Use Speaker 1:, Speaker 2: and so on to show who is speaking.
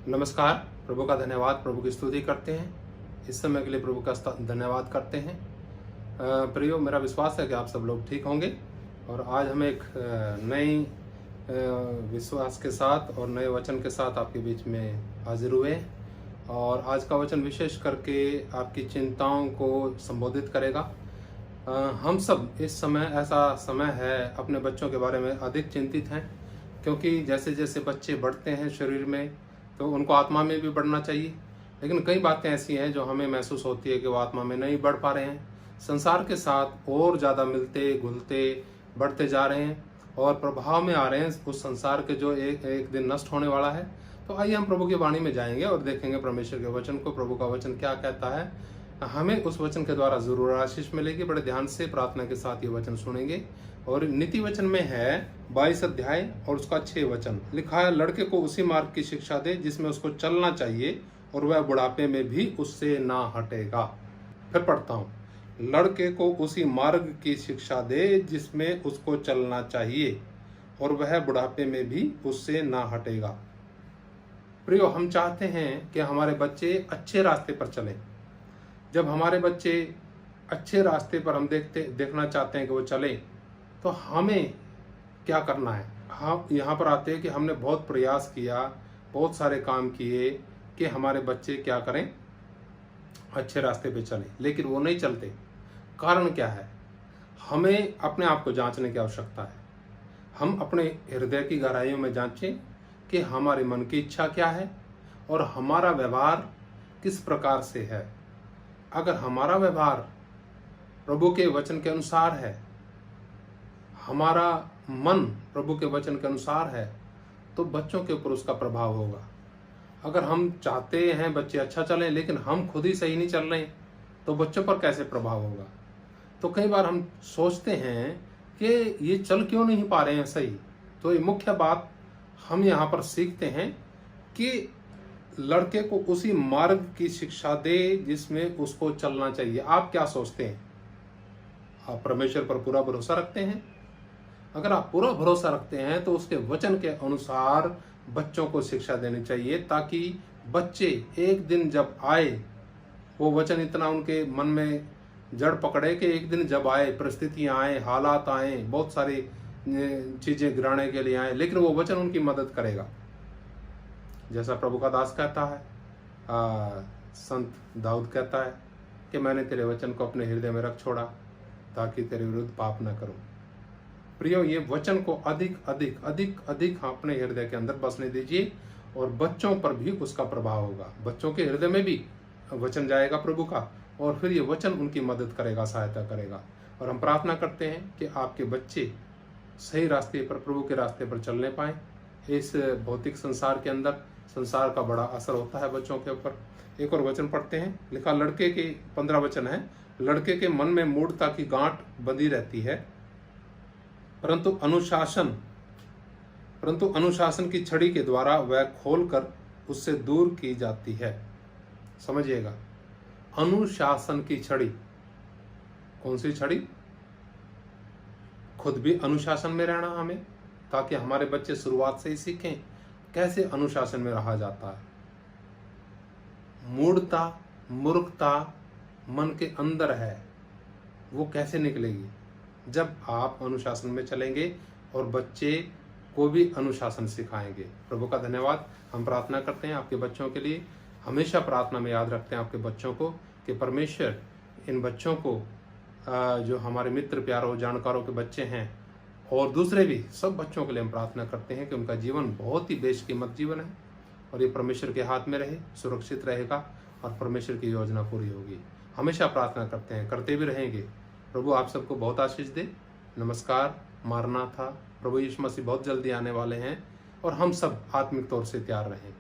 Speaker 1: नमस्कार। प्रभु का धन्यवाद, प्रभु की स्तुति करते हैं। इस समय के लिए प्रभु का धन्यवाद करते हैं। प्रियो, मेरा विश्वास है कि आप सब लोग ठीक होंगे और आज हम एक नई विश्वास के साथ और नए वचन के साथ आपके बीच में हाजिर हुए और आज का वचन विशेष करके आपकी चिंताओं को संबोधित करेगा। हम सब इस समय ऐसा समय है अपने बच्चों के बारे में अधिक चिंतित हैं, क्योंकि जैसे जैसे बच्चे बढ़ते हैं शरीर में तो उनको आत्मा में भी बढ़ना चाहिए, लेकिन कई बातें ऐसी हैं जो हमें महसूस होती है कि वो आत्मा में नहीं बढ़ पा रहे हैं। संसार के साथ और ज़्यादा मिलते घुलते बढ़ते जा रहे हैं और प्रभाव में आ रहे हैं उस संसार के जो एक दिन नष्ट होने वाला है। तो आइए हम प्रभु की वाणी में जाएंगे और देखेंगे परमेश्वर के वचन को, प्रभु का वचन क्या कहता है। हमें उस वचन के द्वारा जरूर आशीष मिलेगी। बड़े ध्यान से प्रार्थना के साथ ये वचन सुनेंगे। और नीति वचन में है 22 अध्याय और उसका 6 वचन लिखा है, लड़के को उसी मार्ग की शिक्षा दे जिसमें उसको चलना चाहिए और वह बुढ़ापे में भी उससे ना हटेगा। फिर पढ़ता हूँ, लड़के को उसी मार्ग की शिक्षा दे जिसमें उसको चलना चाहिए और वह बुढ़ापे में भी उससे ना हटेगा। प्रियो, हम चाहते हैं कि हमारे बच्चे अच्छे रास्ते पर चलें। जब हमारे बच्चे अच्छे रास्ते पर हम देखना चाहते हैं कि वो चले, तो हमें क्या करना है। हम यहाँ पर आते हैं कि हमने बहुत प्रयास किया, बहुत सारे काम किए कि हमारे बच्चे क्या करें, अच्छे रास्ते पे चलें, लेकिन वो नहीं चलते। कारण क्या है? हमें अपने आप को जांचने की आवश्यकता है। हम अपने हृदय की गहराइयों में जांचें कि हमारे मन की इच्छा क्या है और हमारा व्यवहार किस प्रकार से है। अगर हमारा व्यवहार प्रभु के वचन के अनुसार है, हमारा मन प्रभु के वचन के अनुसार है, तो बच्चों के ऊपर उसका प्रभाव होगा। अगर हम चाहते हैं बच्चे अच्छा चलें लेकिन हम खुद ही सही नहीं चल रहे, तो बच्चों पर कैसे प्रभाव होगा। तो कई बार हम सोचते हैं कि ये चल क्यों नहीं पा रहे हैं सही। तो ये मुख्य बात हम यहाँ पर सीखते हैं कि लड़के को उसी मार्ग की शिक्षा दे जिसमें उसको चलना चाहिए। आप क्या सोचते हैं? आप परमेश्वर पर पूरा भरोसा रखते हैं? अगर आप पूरा भरोसा रखते हैं तो उसके वचन के अनुसार बच्चों को शिक्षा देनी चाहिए, ताकि बच्चे एक दिन जब आए, वो वचन इतना उनके मन में जड़ पकड़े कि एक दिन जब आए, परिस्थितियां आए, हालात आए, बहुत सारी चीजें गिराने के लिए आए, लेकिन वो वचन उनकी मदद करेगा। जैसा प्रभु का दास कहता है, संत दाऊद कहता है कि मैंने तेरे वचन को अपने हृदय में रख छोड़ा ताकि तेरे विरुद्ध पाप न करूं। प्रियो, ये वचन को अधिक अधिक अधिक अधिक अपने हृदय के अंदर बसने दीजिए और बच्चों पर भी उसका प्रभाव होगा। बच्चों के हृदय में भी वचन जाएगा प्रभु का और फिर ये वचन उनकी मदद करेगा, सहायता करेगा। और हम प्रार्थना करते हैं कि आपके बच्चे सही रास्ते पर, प्रभु के रास्ते पर चलने पाएं। इस भौतिक संसार के अंदर संसार का बड़ा असर होता है बच्चों के ऊपर। एक और वचन पढ़ते हैं, लिखा, लड़के के 15 वचन है, लड़के के मन में मूढ़ता की गांठ बंधी रहती है, परंतु अनुशासन की छड़ी के द्वारा वह खोलकर उससे दूर की जाती है। समझिएगा, अनुशासन की छड़ी। कौन सी छड़ी? खुद भी अनुशासन में रहना हमें, ताकि हमारे बच्चे शुरुआत से ही सीखें कैसे अनुशासन में रहा जाता है। मूढ़ता, मूर्खता मन के अंदर है, वो कैसे निकलेगी? जब आप अनुशासन में चलेंगे और बच्चे को भी अनुशासन सिखाएंगे। प्रभु का धन्यवाद। हम प्रार्थना करते हैं आपके बच्चों के लिए। हमेशा प्रार्थना में याद रखते हैं आपके बच्चों को कि परमेश्वर इन बच्चों को, जो हमारे मित्र प्यारों जानकारों के बच्चे हैं और दूसरे भी सब बच्चों के लिए हम प्रार्थना करते हैं कि उनका जीवन बहुत ही बेशकीमत जीवन है और ये परमेश्वर के हाथ में रहे, सुरक्षित रहेगा और परमेश्वर की योजना पूरी होगी। हमेशा प्रार्थना करते हैं, करते भी रहेंगे। प्रभु आप सबको बहुत आशीष दे। नमस्कार। मारनाथा, प्रभु यीशु मसीह बहुत जल्दी आने वाले हैं और हम सब आत्मिक तौर से तैयार रहें।